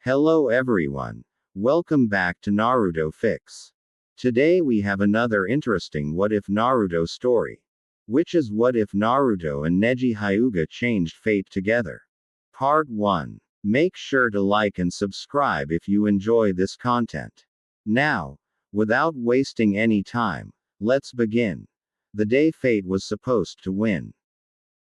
Hello everyone. Welcome back to Naruto Fix. Today we have another interesting what if Naruto story. Which is what if Naruto and Neji Hyuga changed fate together. Part 1. Make sure to like and subscribe if you enjoy this content. Now, without wasting any time, let's begin. The day fate was supposed to win.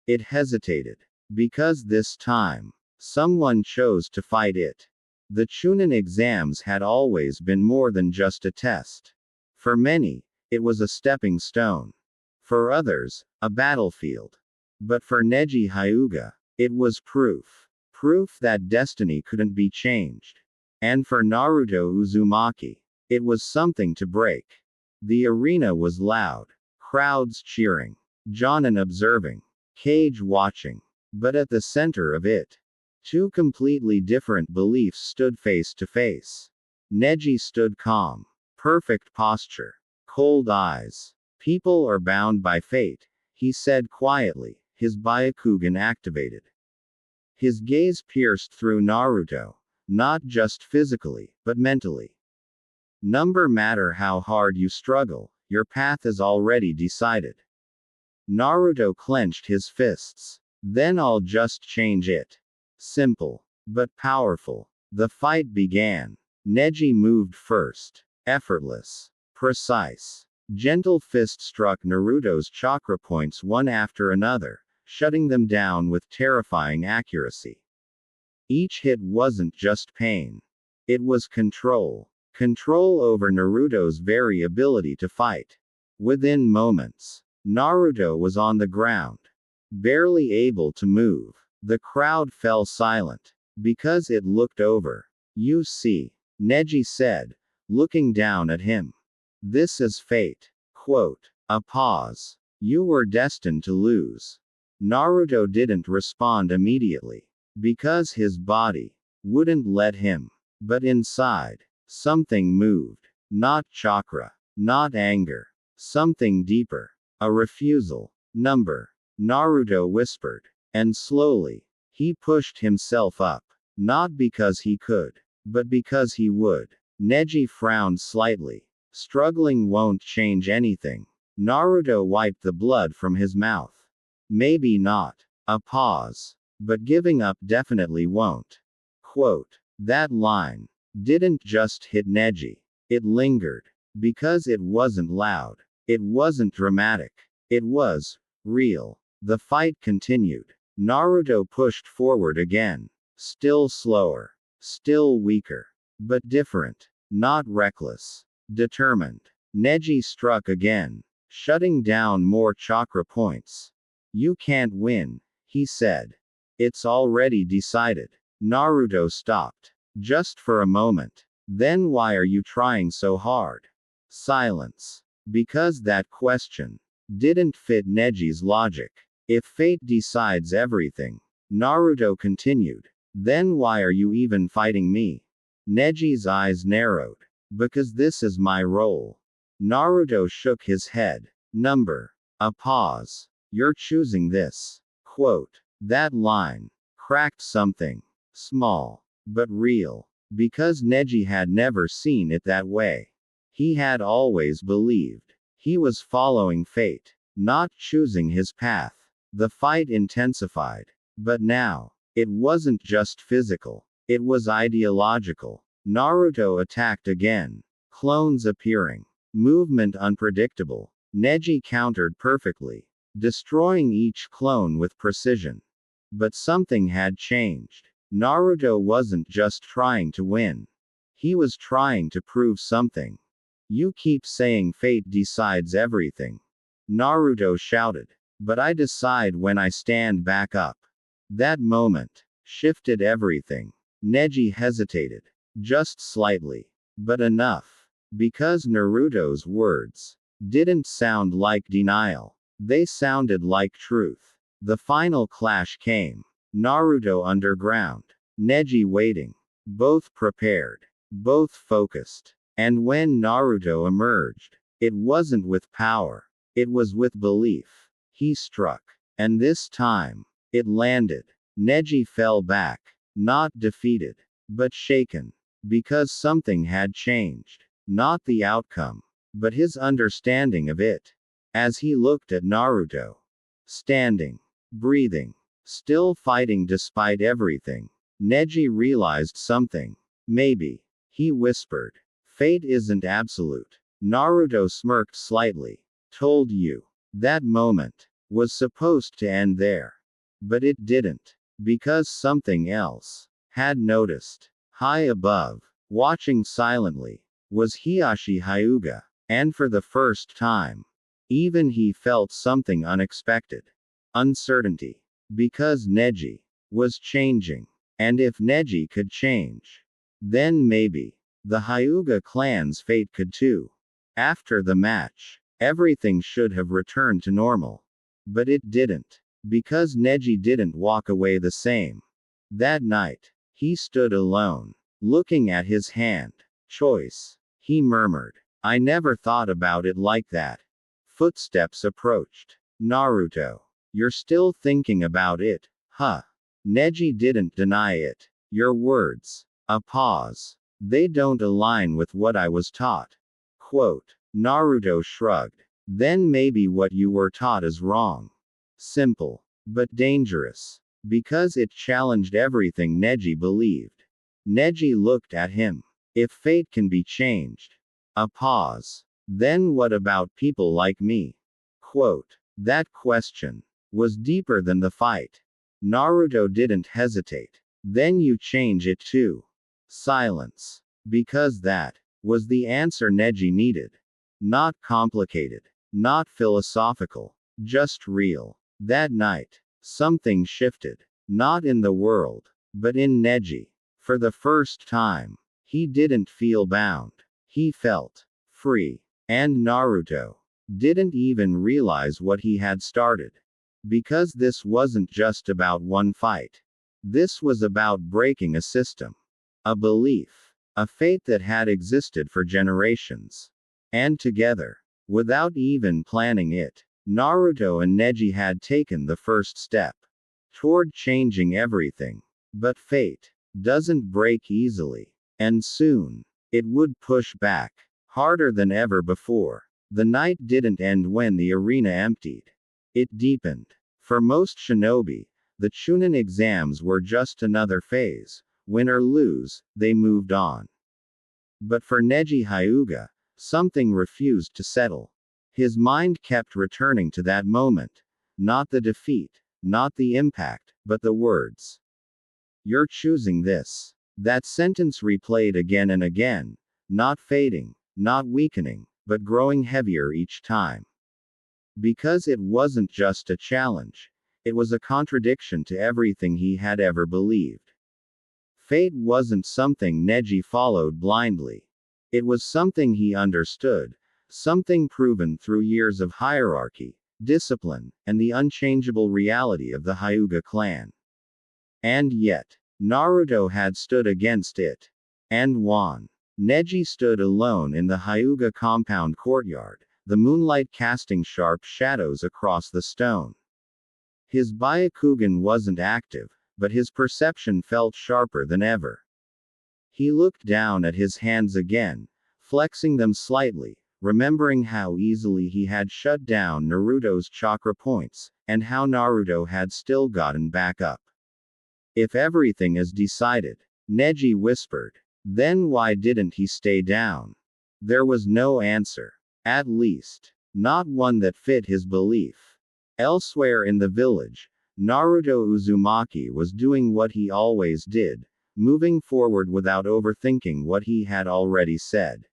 It hesitated. Because this time, someone chose to fight it. The Chunin exams had always been more than just a test. For many, it was a stepping stone. For others, a battlefield. But for Neji Hyuga, it was proof. Proof that destiny couldn't be changed. And for Naruto Uzumaki, it was something to break. The arena was loud. Crowds cheering. Jonin observing. Cage watching. But at the center of it, two completely different beliefs stood face to face. Neji stood calm. Perfect posture. Cold eyes. People are bound by fate, he said quietly, his Byakugan activated. His gaze pierced through Naruto, not just physically, but mentally. No matter how hard you struggle, your path is already decided. Naruto clenched his fists. Then I'll just change it. Simple. But powerful. The fight began. Neji moved first. Effortless. Precise. Gentle fist struck Naruto's chakra points one after another, shutting them down with terrifying accuracy. Each hit wasn't just pain. It was control. Control over Naruto's very ability to fight. Within moments, Naruto was on the ground. Barely able to move. The crowd fell silent. Because it looked over. You see, Neji said, looking down at him. This is fate. Quote. A pause. You were destined to lose. Naruto didn't respond immediately. Because his body wouldn't let him. But inside, something moved. Not chakra. Not anger. Something deeper. A refusal. Naruto whispered. And slowly, he pushed himself up. Not because he could. But because he would. Neji frowned slightly. Struggling won't change anything. Naruto wiped the blood from his mouth. Maybe not. A pause. But giving up definitely won't. Quote. That line didn't just hit Neji. It lingered. Because it wasn't loud. It wasn't dramatic. It was real. The fight continued. Naruto pushed forward again. Still slower. Still weaker. But different. Not reckless. Determined. Neji struck again. Shutting down more chakra points. You can't win, he said. It's already decided. Naruto stopped. Just for a moment. Then why are you trying so hard? Silence. Because that question didn't fit Neji's logic. If fate decides everything, Naruto continued, then why are you even fighting me? Neji's eyes narrowed. Because this is my role. Naruto shook his head. A pause. You're choosing this. Quote. That line cracked something small, but real. Because Neji had never seen it that way. He had always believed he was following fate, not choosing his path. The fight intensified. But now, it wasn't just physical. It was ideological. Naruto attacked again. Clones appearing. Movement unpredictable. Neji countered perfectly. Destroying each clone with precision. But something had changed. Naruto wasn't just trying to win. He was trying to prove something. You keep saying fate decides everything. Naruto shouted. But I decide when I stand back up. That moment shifted everything. Neji hesitated. Just slightly. But enough. Because Naruto's words didn't sound like denial. They sounded like truth. The final clash came. Naruto underground. Neji waiting. Both prepared. Both focused. And when Naruto emerged, it wasn't with power. It was with belief. He struck. And this time, it landed. Neji fell back. Not defeated. but shaken. Because something had changed. Not the outcome, but his understanding of it. As he looked at Naruto, standing, breathing, still fighting despite everything, Neji realized something. Maybe, he whispered. Fate isn't absolute. Naruto smirked slightly. Told you. That moment was supposed to end there. But it didn't. Because something else had noticed. High above, watching silently, was Hyuga. And for the first time, even he felt something unexpected. Uncertainty. Because Neji was changing. And if Neji could change, then maybe the Hyuga clan's fate could too. After the match, everything should have returned to normal. But it didn't. Because Neji didn't walk away the same. That night, he stood alone, looking at his hand. Choice. He murmured. I never thought about it like that. Footsteps approached. Naruto. You're still thinking about it, huh? Neji didn't deny it. Your words. A pause. They don't align with what I was taught. Quote. Naruto shrugged. Then maybe what you were taught is wrong. Simple. But dangerous. Because it challenged everything Neji believed. Neji looked at him. If fate can be changed. A pause. Then what about people like me? Quote. That question was deeper than the fight. Naruto didn't hesitate. Then you change it too. Silence. Because that was the answer Neji needed. Not complicated. Not philosophical. Just real. That night, something shifted. Not in the world, but in Neji. For the first time, he didn't feel bound. He felt free. And Naruto didn't even realize what he had started. Because this wasn't just about one fight. This was about breaking a system. A belief. A fate that had existed for generations. And together, without even planning it, Naruto and Neji had taken the first step toward changing everything. But fate doesn't break easily. And soon, it would push back harder than ever before. The night didn't end when the arena emptied. It deepened. For most shinobi, the Chunin exams were just another phase. Win or lose, they moved on. But for Neji Hyuga, something refused to settle. His mind kept returning to that moment. Not the defeat, not the impact, but the words. You're choosing this. That sentence replayed again and again, not fading, not weakening, but growing heavier each time. Because it wasn't just a challenge. It was a contradiction to everything he had ever believed. Fate wasn't something Neji followed blindly. It was something he understood, something proven through years of hierarchy, discipline, and the unchangeable reality of the Hyuga clan. And yet, Naruto had stood against it. And won. Neji stood alone in the Hyuga compound courtyard, the moonlight casting sharp shadows across the stone. His Byakugan wasn't active, but his perception felt sharper than ever. He looked down at his hands again, flexing them slightly, remembering how easily he had shut down Naruto's chakra points, and how Naruto had still gotten back up. If everything is decided, Neji whispered, then why didn't he stay down? There was no answer. At least, not one that fit his belief. Elsewhere in the village, Naruto Uzumaki was doing what he always did, moving forward without overthinking what he had already said.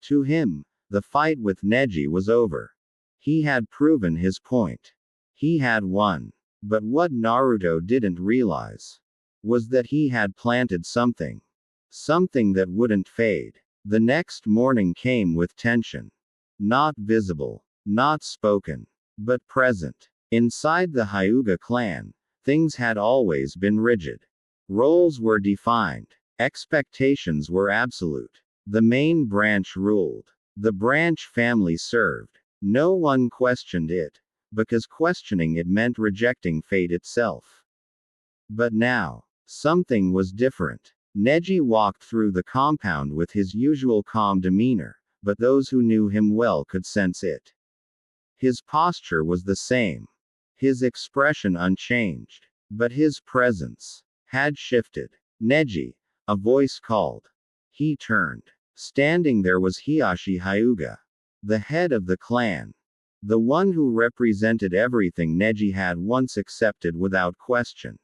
To him, the fight with Neji was over. He had proven his point. He had won. But what Naruto didn't realize was that he had planted something. Something that wouldn't fade. The next morning came with tension. Not visible, not spoken, but present. Inside the Hyuga clan, things had always been rigid. Roles were defined. Expectations were absolute. The main branch ruled. The branch family served. No one questioned it. Because questioning it meant rejecting fate itself. But now, something was different. Neji walked through the compound with his usual calm demeanor, but those who knew him well could sense it. His posture was the same. His expression unchanged. But his presence had shifted. Neji, a voice called. He turned. Standing there was Hyuga, the head of the clan. The one who represented everything Neji had once accepted without question.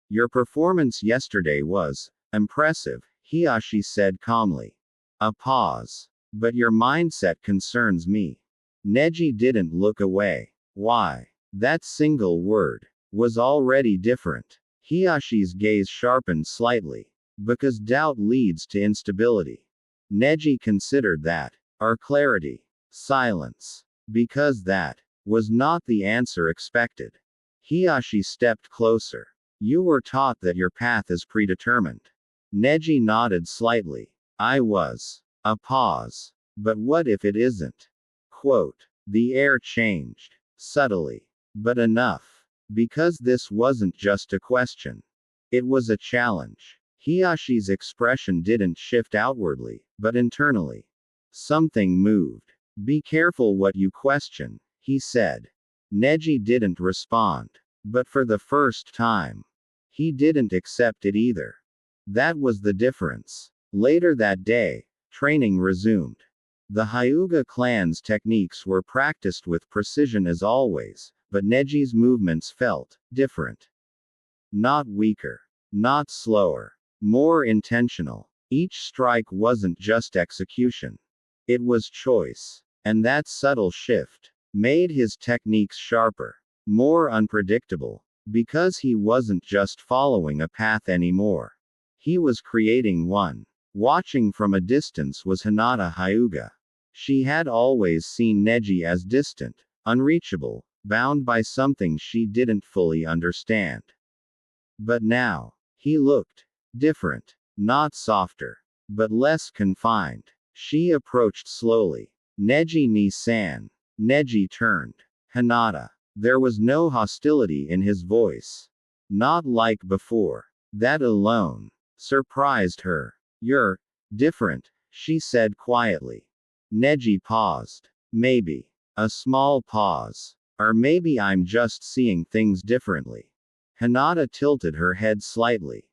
Your performance yesterday was impressive, Hiashi said calmly. A pause. But your mindset concerns me. Neji didn't look away. Why? That single word was already different. Hiyashi's gaze sharpened slightly. Because doubt leads to instability. Neji considered that. Or clarity. Silence. Because that was not the answer expected. Hiyashi stepped closer. You were taught that your path is predetermined. Neji nodded slightly. I was. A pause. But what if it isn't? Quote. The air changed. Subtly. But enough. Because this wasn't just a question. It was a challenge. Hiyashi's expression didn't shift outwardly, but internally. Something moved. Be careful what you question, he said. Neji didn't respond. But for the first time, he didn't accept it either. That was the difference. Later that day, training resumed. The Hyuga clan's techniques were practiced with precision as always, but Neji's movements felt different. Not weaker. Not slower. More intentional. Each strike wasn't just execution. It was choice. And that subtle shift made his techniques sharper. More unpredictable. Because he wasn't just following a path anymore. He was creating one. Watching from a distance was Hinata Hyuga. She had always seen Neji as distant, unreachable, bound by something she didn't fully understand. But now, he looked different. Not softer, but less confined. She approached slowly. Neji ni-san. Neji turned. Hinata. There was no hostility in his voice. Not like before. That alone surprised her. You're different, she said quietly. Neji paused. Maybe. A small pause. Or maybe I'm just seeing things differently. Hinata tilted her head slightly.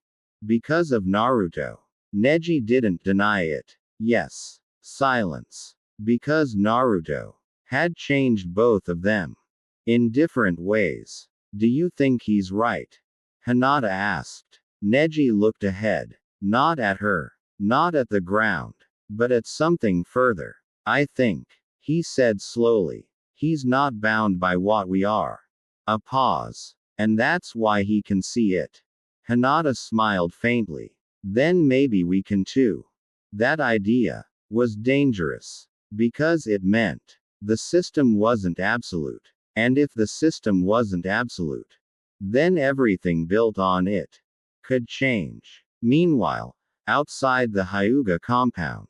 Because of Naruto. Neji didn't deny it. Yes. Silence. Because Naruto had changed both of them. In different ways. Do you think he's right? Hinata asked. Neji looked ahead. Not at her. Not at the ground. But at something further. I think, he said slowly. He's not bound by what we are. A pause. And that's why he can see it. Hinata smiled faintly. Then maybe we can too. That idea was dangerous. Because it meant the system wasn't absolute. And if the system wasn't absolute, then everything built on it could change. Meanwhile, outside the Hyuga compound,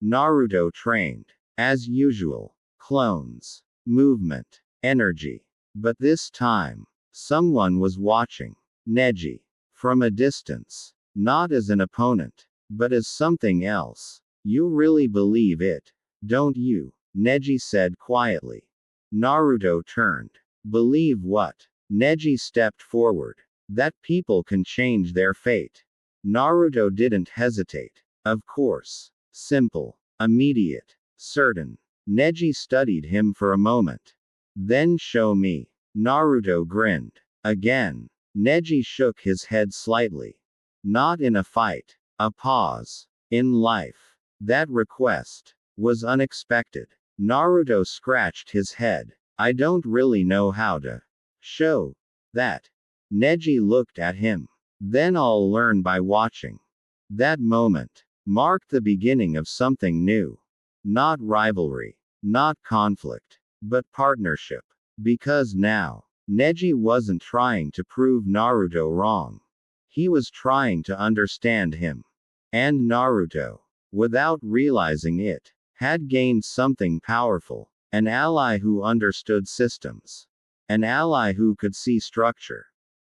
Naruto trained. As usual. Clones. Movement. Energy. But this time, someone was watching. Neji. From a distance. Not as an opponent. But as something else. You really believe it, don't you? Neji said quietly. Naruto turned. Believe what? Neji stepped forward. That people can change their fate. Naruto didn't hesitate. Of course. Simple. Immediate. Certain. Neji studied him for a moment. Then show me. Naruto grinned. Again. Neji shook his head slightly. Not in a fight. A pause. In life. That request was unexpected. Naruto scratched his head. I don't really know how to show that. Neji looked at him. Then I'll learn by watching. That moment marked the beginning of something new. Not rivalry. Not conflict. But partnership. Because now, Neji wasn't trying to prove Naruto wrong. He was trying to understand him. And Naruto, without realizing it, had gained something powerful. An ally who understood systems. An ally who could see structure.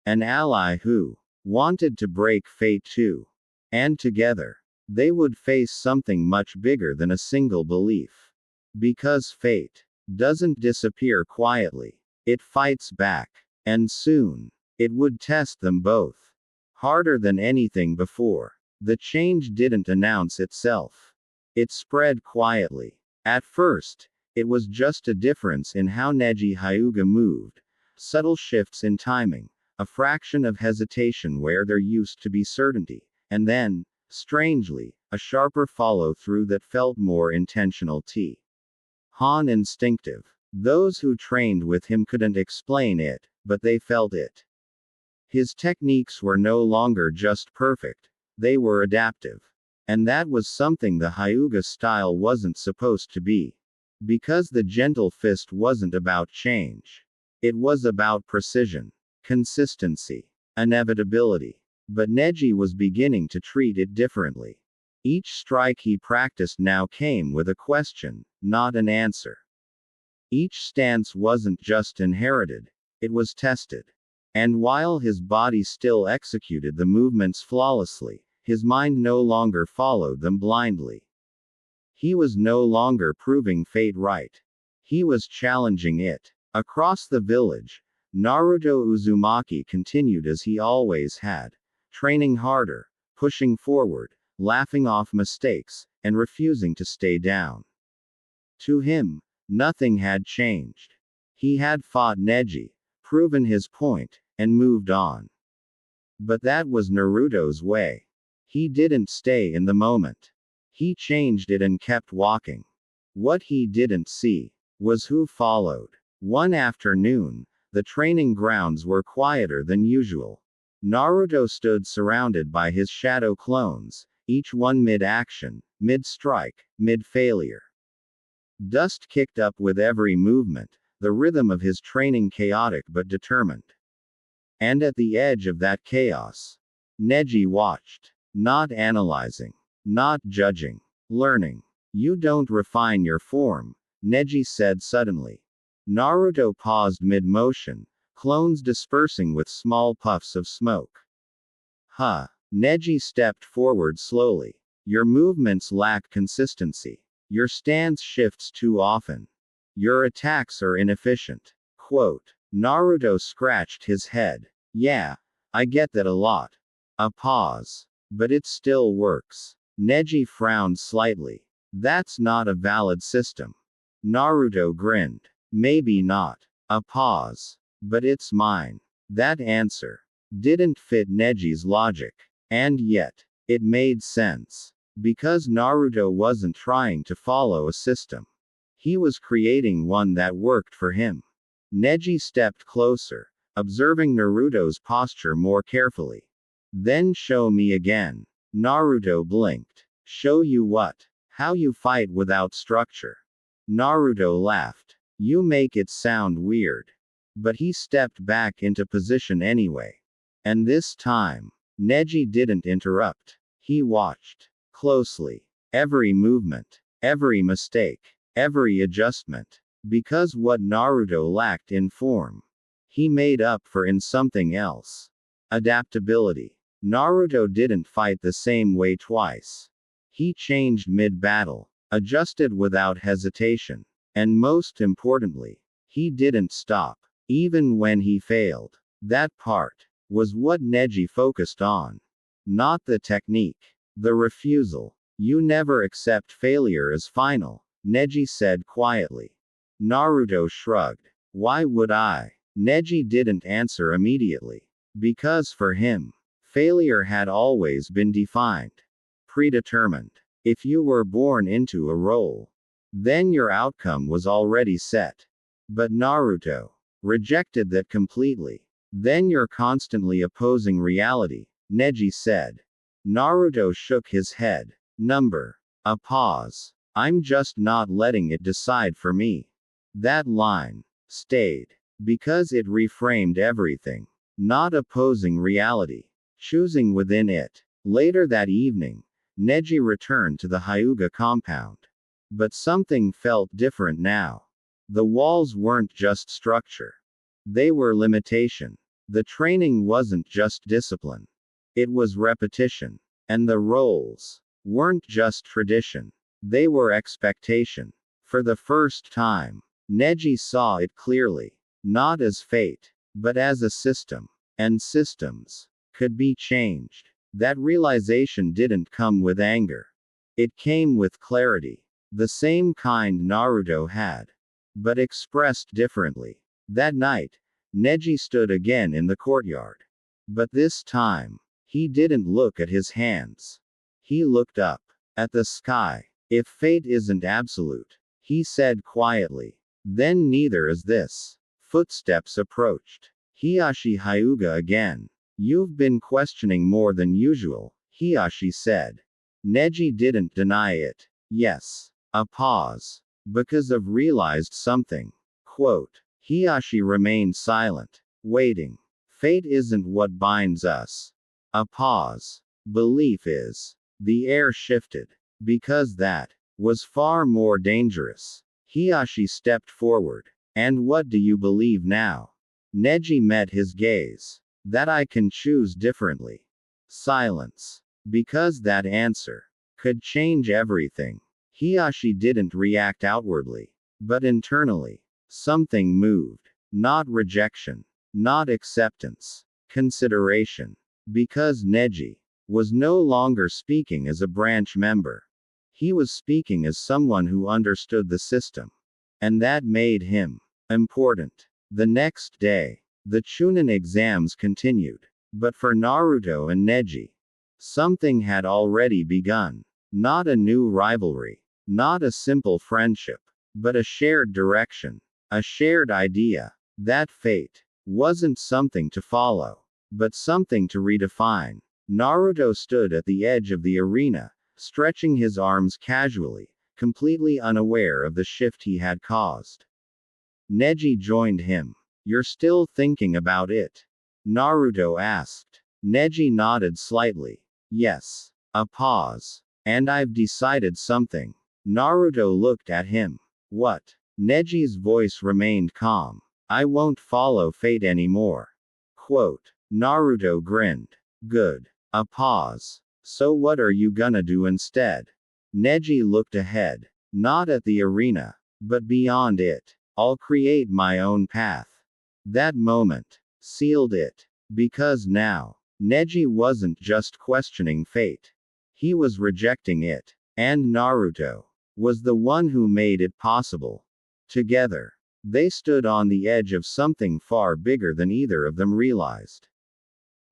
An ally who wanted to break fate too. And together, they would face something much bigger than a single belief. Because fate doesn't disappear quietly, it fights back. And soon, it would test them both. Harder than anything before. The change didn't announce itself. It spread quietly. At first, it was just a difference in how Neji Hyuga moved. Subtle shifts in timing. A fraction of hesitation where there used to be certainty. And then, strangely, a sharper follow-through that felt more intentional. Han instinctive. Those who trained with him couldn't explain it, but they felt it. His techniques were no longer just perfect, they were adaptive. And that was something the Hyuga style wasn't supposed to be. Because the gentle fist wasn't about change. It was about precision, consistency, inevitability. But Neji was beginning to treat it differently. Each strike he practiced now came with a question, not an answer. Each stance wasn't just inherited, it was tested. And while his body still executed the movements flawlessly, his mind no longer followed them blindly. He was no longer proving fate right. He was challenging it. Across the village, Naruto Uzumaki continued as he always had. Training harder, pushing forward, laughing off mistakes, and refusing to stay down. To him, nothing had changed. He had fought Neji, proven his point, and moved on. But that was Naruto's way. He didn't stay in the moment. He changed it and kept walking. What he didn't see was who followed. One afternoon, the training grounds were quieter than usual. Naruto stood surrounded by his shadow clones, each one mid-action, mid-strike, mid-failure. Dust kicked up with every movement, the rhythm of his training chaotic but determined. And at the edge of that chaos, Neji watched, not analyzing, not judging, learning. You don't refine your form, Neji said suddenly. Naruto paused mid-motion, clones dispersing with small puffs of smoke. Huh. Neji stepped forward slowly. Your movements lack consistency. Your stance shifts too often. Your attacks are inefficient. Quote. Naruto scratched his head. Yeah, I get that a lot. A pause. But it still works. Neji frowned slightly. That's not a valid system. Naruto grinned. Maybe not. A pause. But it's mine. That answer didn't fit Neji's logic. And yet, it made sense. Because Naruto wasn't trying to follow a system. He was creating one that worked for him. Neji stepped closer, observing Naruto's posture more carefully. Then show me again. Naruto blinked. Show you what? How you fight without structure. Naruto laughed. You make it sound weird. But he stepped back into position anyway. And this time, Neji didn't interrupt. He watched closely. Every movement, every mistake, every adjustment. Because what Naruto lacked in form, he made up for in something else. Adaptability. Naruto didn't fight the same way twice. He changed mid-battle, adjusted without hesitation. And most importantly, he didn't stop. Even when he failed. That part was what Neji focused on. Not the technique. The refusal. You never accept failure as final, Neji said quietly. Naruto shrugged. Why would I? Neji didn't answer immediately. Because for him, failure had always been defined. Predetermined. If you were born into a role, then your outcome was already set. But Naruto rejected that completely. Then you're constantly opposing reality, Neji said. Naruto shook his head. A pause. I'm just not letting it decide for me. That line stayed. Because it reframed everything. Not opposing reality. Choosing within it. Later that evening, Neji returned to the Hyuga compound. But something felt different now. The walls weren't just structure. They were limitation. The training wasn't just discipline. It was repetition. And the roles weren't just tradition. They were expectation. For the first time, Neji saw it clearly. Not as fate, but as a system. And systems could be changed. That realization didn't come with anger. It came with clarity. The same kind Naruto had, but expressed differently. That night, Neji stood again in the courtyard. But this time, he didn't look at his hands. He looked up at the sky. If fate isn't absolute, he said quietly, then neither is this. Footsteps approached. Hyuga again. You've been questioning more than usual, Hiashi said. Neji didn't deny it. Yes. A pause. Because I've realized something. Quote. Hiashi remained silent, waiting. Fate isn't what binds us. A pause. Belief is. The air shifted. Because that was far more dangerous. Hiashi stepped forward. And what do you believe now? Neji met his gaze. That I can choose differently. Silence. Because that answer could change everything. Hiashi didn't react outwardly, but internally. Something moved. Not rejection. Not acceptance. Consideration. Because Neji was no longer speaking as a branch member. He was speaking as someone who understood the system. And that made him important. The next day, the Chunin exams continued. But for Naruto and Neji, something had already begun. Not a new rivalry. Not a simple friendship. But a shared direction. A shared idea. That fate wasn't something to follow, but something to redefine. Naruto stood at the edge of the arena, stretching his arms casually, completely unaware of the shift he had caused. Neji joined him. You're still thinking about it? Naruto asked. Neji nodded slightly. Yes. A pause. And I've decided something. Naruto looked at him. What? Neji's voice remained calm. I won't follow fate anymore. Quote. Naruto grinned. Good. A pause. So what are you gonna do instead? Neji looked ahead. Not at the arena, but beyond it. I'll create my own path. That moment sealed it. Because now, Neji wasn't just questioning fate. He was rejecting it. And Naruto was the one who made it possible. Together, they stood on the edge of something far bigger than either of them realized.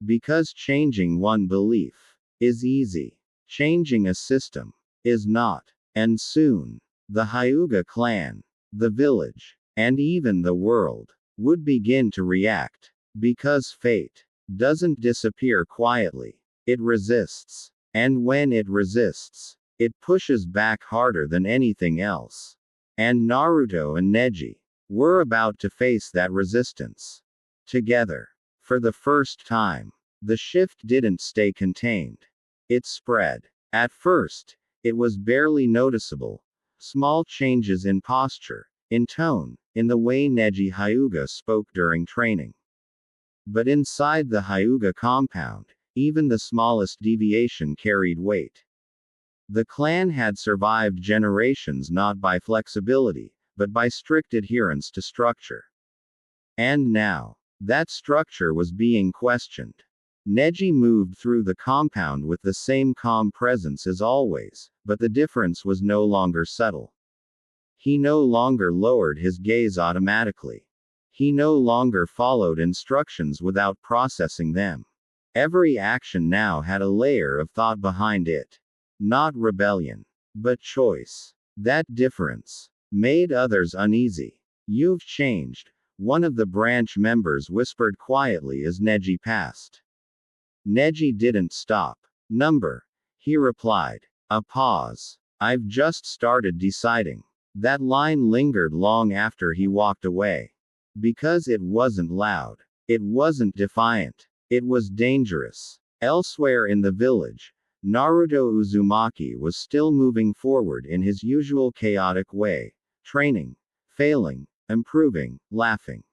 Because changing one belief is easy, changing a system is not. And soon, the Hyuga clan, the village, and even the world would begin to react. Because fate doesn't disappear quietly, it resists. And when it resists, it pushes back harder than anything else. And Naruto and Neji were about to face that resistance. Together. For the first time, the shift didn't stay contained. It spread. At first, it was barely noticeable. Small changes in posture, in tone, in the way Neji Hyuga spoke during training. But inside the Hyuga compound, even the smallest deviation carried weight. The clan had survived generations not by flexibility, but by strict adherence to structure. And now, that structure was being questioned. Neji moved through the compound with the same calm presence as always, but the difference was no longer subtle. He no longer lowered his gaze automatically. He no longer followed instructions without processing them. Every action now had a layer of thought behind it. Not rebellion, but choice. That difference made others uneasy. You've changed, one of the branch members whispered quietly as Neji passed. Neji didn't stop. Number. He replied. A pause. I've just started deciding. That line lingered long after he walked away. Because it wasn't loud. It wasn't defiant. It was dangerous. Elsewhere in the village, Naruto Uzumaki was still moving forward in his usual chaotic way, training, failing, improving, laughing.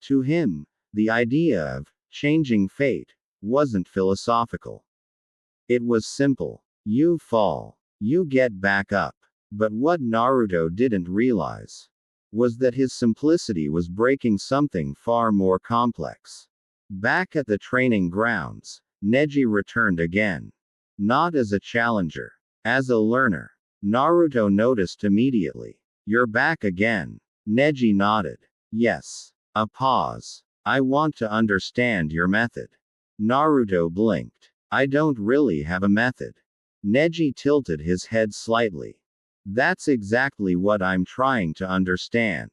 To him, the idea of changing fate wasn't philosophical. It was simple. You fall. You get back up. But what Naruto didn't realize was that his simplicity was breaking something far more complex. Back at the training grounds, Neji returned again. Not as a challenger. As a learner. Naruto noticed immediately. You're back again. Neji nodded. Yes. A pause. I want to understand your method. Naruto blinked. I don't really have a method. Neji tilted his head slightly. That's exactly what I'm trying to understand.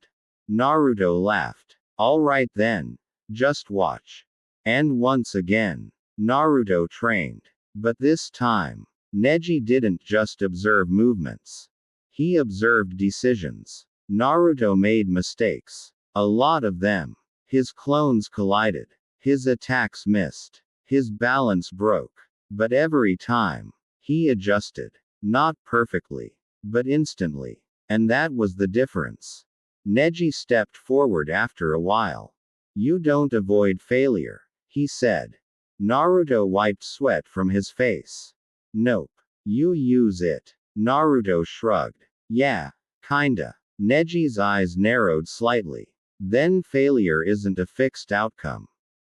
Naruto laughed. Alright then. Just watch. And once again, Naruto trained. But this time, Neji didn't just observe movements. He observed decisions. Naruto made mistakes. A lot of them. His clones collided. His attacks missed. His balance broke. But every time, he adjusted. Not perfectly, but instantly. And that was the difference. Neji stepped forward after a while. You don't avoid failure, he said. Naruto wiped sweat from his face. Nope. You use it. Naruto shrugged. Yeah, kinda. Neji's eyes narrowed slightly. Then failure isn't a fixed outcome.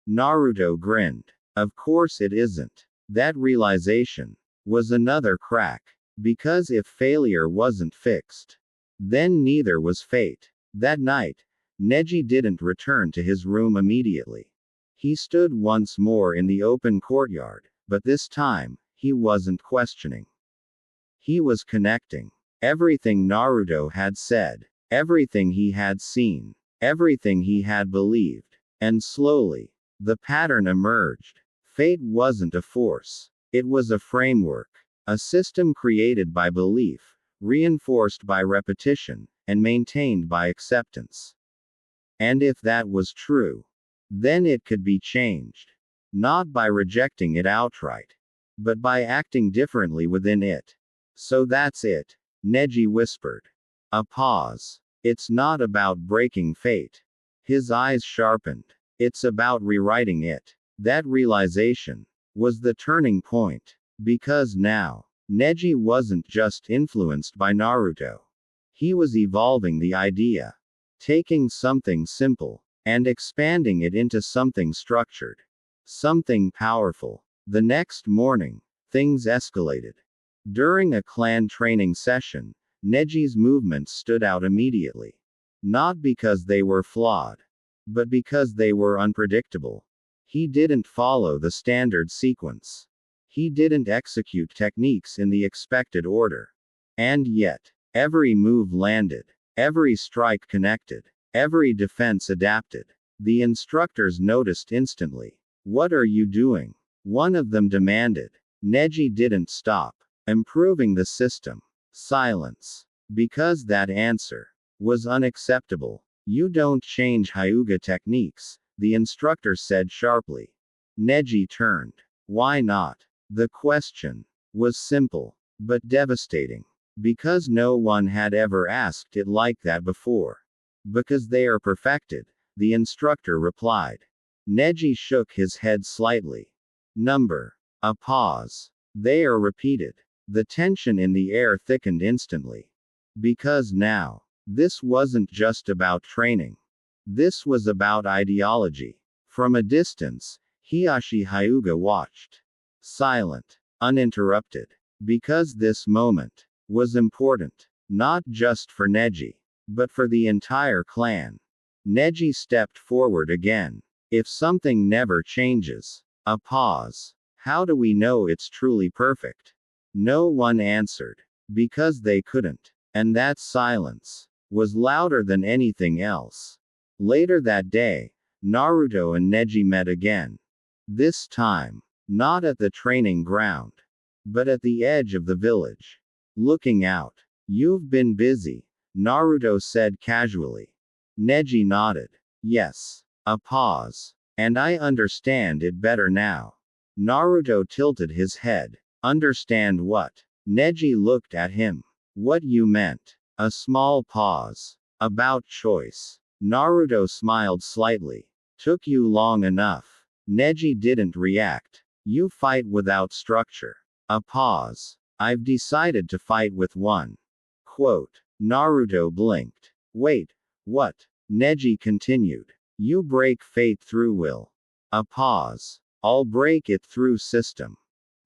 Naruto grinned. Of course it isn't. That realization was another crack. Because if failure wasn't fixed, then neither was fate. That night, Neji didn't return to his room immediately. He stood once more in the open courtyard, but this time, he wasn't questioning. He was connecting. Everything Naruto had said, everything he had seen, everything he had believed. And slowly, the pattern emerged. Fate wasn't a force. It was a framework. A system created by belief, reinforced by repetition, and maintained by acceptance. And if that was true, then it could be changed. Not by rejecting it outright, but by acting differently within it. So that's it, Neji whispered. A pause. It's not about breaking fate. His eyes sharpened. It's about rewriting it. That realization was the turning point. Because now, Neji wasn't just influenced by Naruto. He was evolving the idea. Taking something simple, and expanding it into something structured. Something powerful. The next morning, things escalated. During a clan training session, Neji's movements stood out immediately. Not because they were flawed, but because they were unpredictable. He didn't follow the standard sequence. He didn't execute techniques in the expected order. And yet, every move landed, every strike connected, every defense adapted. The instructors noticed instantly. What are you doing? One of them demanded. Neji didn't stop. Improving the system. Silence. Because that answer was unacceptable. You don't change Hyuga techniques, the instructor said sharply. Neji turned. Why not? The question was simple, but devastating. Because no one had ever asked it like that before. Because they are perfected, the instructor replied. Neji shook his head slightly. Number. A pause. They are repeated. The tension in the air thickened instantly. Because now, this wasn't just about training. This was about ideology. From a distance, Hiyashi Hyuga watched. Silent. Uninterrupted. Because this moment was important. Not just for Neji, but for the entire clan. Neji stepped forward again. If something never changes. A pause. How do we know it's truly perfect? No one answered. Because they couldn't. And that silence was louder than anything else. Later that day, Naruto and Neji met again. This time, not at the training ground, but at the edge of the village. Looking out. You've been busy, Naruto said casually. Neji nodded. Yes. A pause. And I understand it better now. Naruto tilted his head. Understand what? Neji looked at him. What you meant. A small pause. About choice. Naruto smiled slightly. Took you long enough. Neji didn't react. You fight without structure. A pause. I've decided to fight with one. Quote. Naruto blinked. Wait, what? Neji continued. You break fate through will. A pause. I'll break it through system.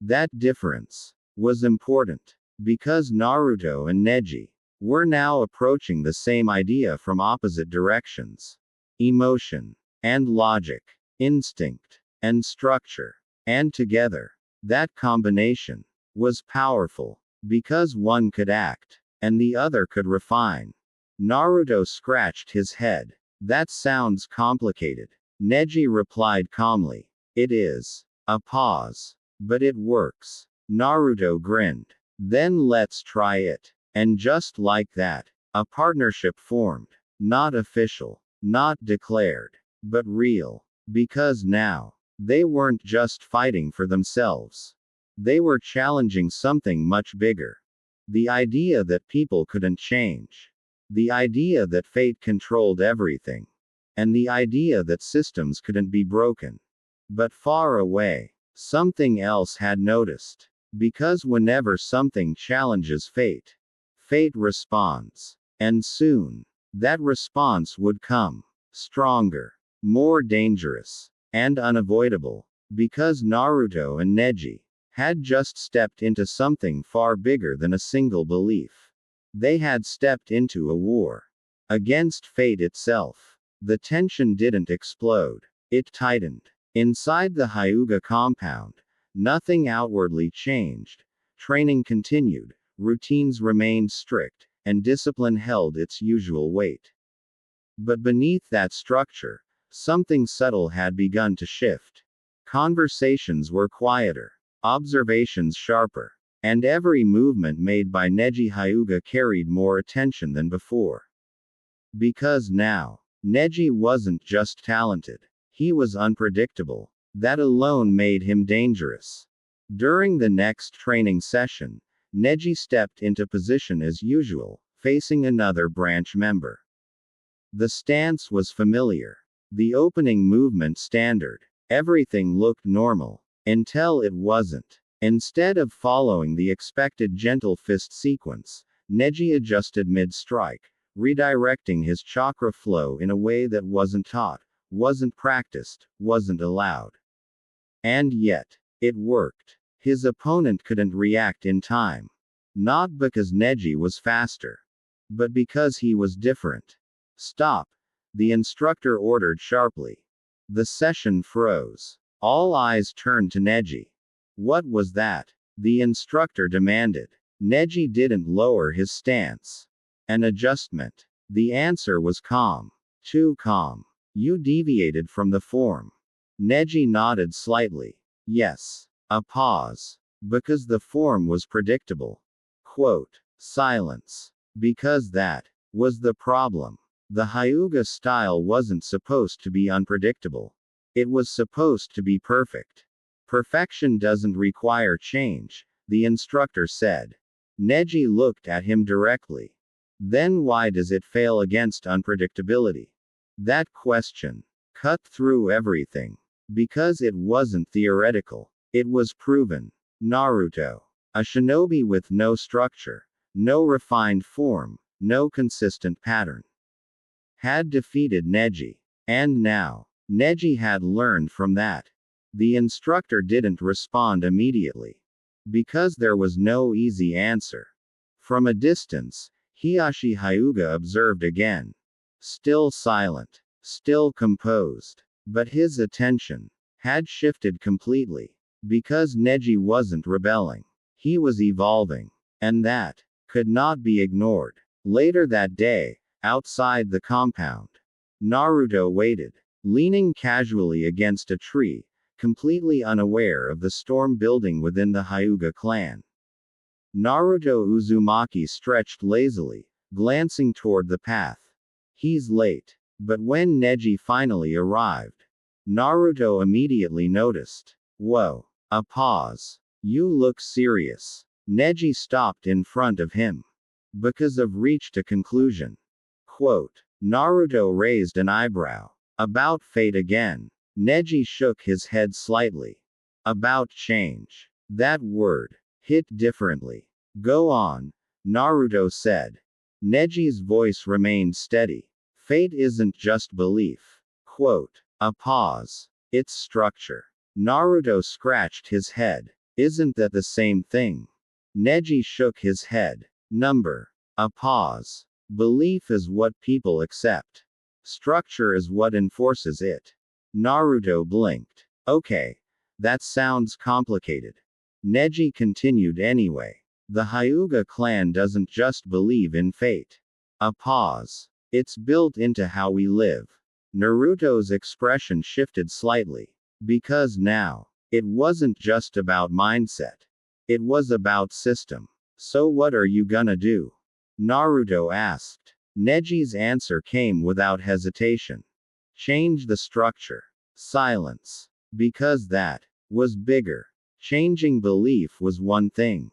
That difference was important, because Naruto and Neji were now approaching the same idea from opposite directions. Emotion and logic, instinct and structure, and together, that combination was powerful, because one could act, and the other could refine. Naruto scratched his head. That sounds complicated. Neji replied calmly. It is. A pause. But it works. Naruto grinned. Then let's try it. And just like that, a partnership formed. Not official, not declared, but real. Because now, they weren't just fighting for themselves. They were challenging something much bigger. The idea that people couldn't change. The idea that fate controlled everything. And the idea that systems couldn't be broken. But far away, something else had noticed. Because whenever something challenges fate, fate responds. And soon, that response would come. Stronger, more dangerous, and unavoidable. Because Naruto and Neji had just stepped into something far bigger than a single belief. They had stepped into a war against fate itself. The tension didn't explode. It tightened. Inside the Hyuga compound, nothing outwardly changed. Training continued, routines remained strict, and discipline held its usual weight. But beneath that structure, something subtle had begun to shift. Conversations were quieter, observations sharper, and every movement made by Neji Hyuga carried more attention than before. Because now, Neji wasn't just talented, he was unpredictable. That alone made him dangerous. During the next training session, Neji stepped into position as usual, facing another branch member. The stance was familiar. The opening movement standard. Everything looked normal. Until it wasn't. Instead of following the expected gentle fist sequence, Neji adjusted mid-strike, redirecting his chakra flow in a way that wasn't taught, wasn't practiced, wasn't allowed. And yet, it worked. His opponent couldn't react in time. Not because Neji was faster, but because he was different. Stop, the instructor ordered sharply. The session froze. All eyes turned to Neji. What was that? The instructor demanded. Neji didn't lower his stance. An adjustment. The answer was calm. Too calm. You deviated from the form. Neji nodded slightly. Yes. A pause. Because the form was predictable. Quote. Silence. Because that was the problem. The Hyuga style wasn't supposed to be unpredictable. It was supposed to be perfect. Perfection doesn't require change, the instructor said. Neji looked at him directly. Then why does it fail against unpredictability? That question cut through everything. Because it wasn't theoretical. It was proven. Naruto, a shinobi with no structure, no refined form, no consistent pattern, had defeated Neji. And now, Neji had learned from that. The instructor didn't respond immediately. Because there was no easy answer. From a distance, Hiyashi Hyuga observed again. Still silent. Still composed. But his attention had shifted completely. Because Neji wasn't rebelling. He was evolving. And that could not be ignored. Later that day, outside the compound, Naruto waited, leaning casually against a tree, completely unaware of the storm building within the Hyuga clan. Naruto Uzumaki stretched lazily, glancing toward the path. He's late. But when Neji finally arrived, Naruto immediately noticed. Whoa. A pause. You look serious. Neji stopped in front of him. Because I've reached a conclusion. Quote. Naruto raised an eyebrow. About fate again. Neji shook his head slightly. About change. That word hit differently. Go on, Naruto said. Neji's voice remained steady. Fate isn't just belief. Quote. A pause. It's structure. Naruto scratched his head. Isn't that the same thing? Neji shook his head. Number. A pause. Belief is what people accept. Structure is what enforces it. Naruto blinked. Okay. That sounds complicated. Neji continued anyway. The Hyuga clan doesn't just believe in fate. A pause. It's built into how we live. Naruto's expression shifted slightly. Because now, it wasn't just about mindset. It was about system. So what are you gonna do? Naruto asked. Neji's answer came without hesitation. Change the structure. Silence. Because that was bigger. Changing belief was one thing.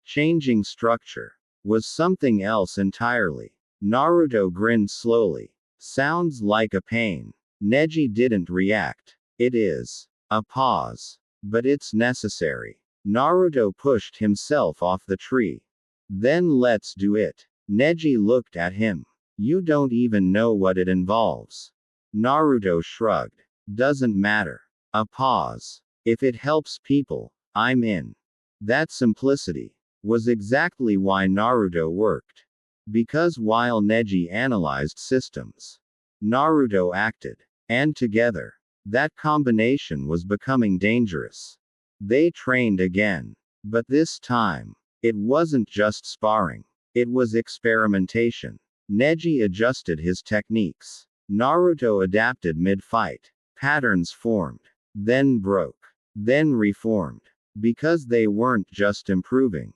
Changing structure was something else entirely. Naruto grinned slowly. Sounds like a pain. Neji didn't react. It is. A pause. But it's necessary. Naruto pushed himself off the tree. Then let's do it. Neji looked at him. You don't even know what it involves. Naruto shrugged. Doesn't matter. A pause. If it helps people, I'm in. That simplicity was exactly why Naruto worked. Because while Neji analyzed systems, Naruto acted. And together, that combination was becoming dangerous. They trained again. But this time, it wasn't just sparring. It was experimentation. Neji adjusted his techniques. Naruto adapted mid-fight. Patterns formed. Then broke. Then reformed. Because they weren't just improving.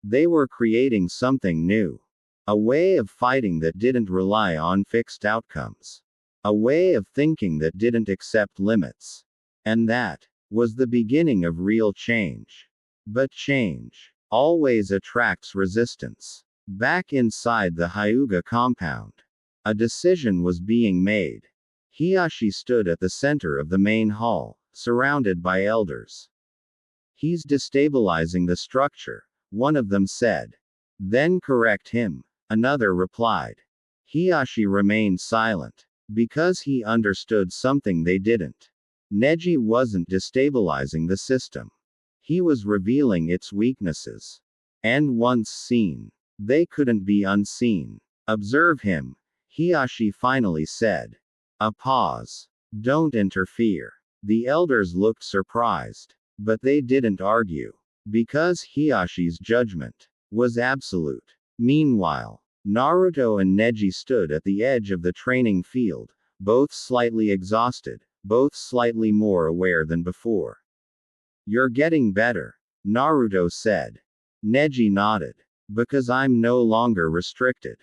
They were creating something new. A way of fighting that didn't rely on fixed outcomes. A way of thinking that didn't accept limits. And that was the beginning of real change. But change always attracts resistance. Back inside the Hyuga compound, a decision was being made. Hiashi stood at the center of the main hall, surrounded by elders. He's destabilizing the structure, one of them said. Then correct him, another replied. Hiashi remained silent. Because he understood something they didn't. Neji wasn't destabilizing the system. He was revealing its weaknesses. And once seen, they couldn't be unseen. Observe him, Hiashi finally said. A pause. Don't interfere. The elders looked surprised. But they didn't argue. Because Hiyashi's judgment was absolute. Meanwhile, Naruto and Neji stood at the edge of the training field, both slightly exhausted, both slightly more aware than before. You're getting better, Naruto said. Neji nodded. Because I'm no longer restricted.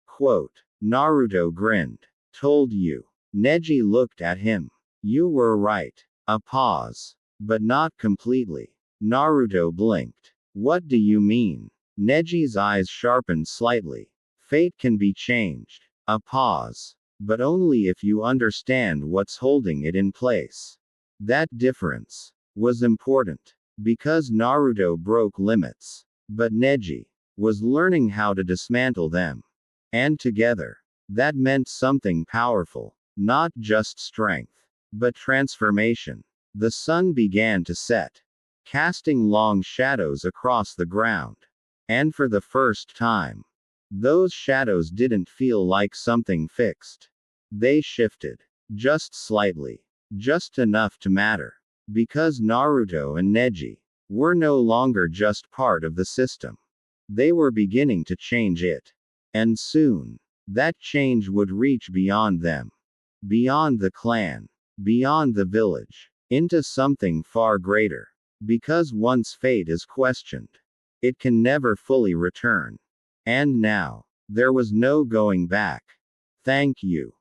Quote. Naruto grinned. Told you. Neji looked at him. You were right. A pause. But not completely. Naruto blinked. What do you mean? Neji's eyes sharpened slightly. Fate can be changed. A pause. But only if you understand what's holding it in place. That difference was important. Because Naruto broke limits. But Neji was learning how to dismantle them. And together, that meant something powerful. Not just strength, but transformation. The sun began to set, casting long shadows across the ground. And for the first time, those shadows didn't feel like something fixed. They shifted. Just slightly. Just enough to matter. Because Naruto and Neji were no longer just part of the system. They were beginning to change it. And soon, that change would reach beyond them. Beyond the clan. Beyond the village. Into something far greater. Because once fate is questioned, it can never fully return. And now, there was no going back. Thank you.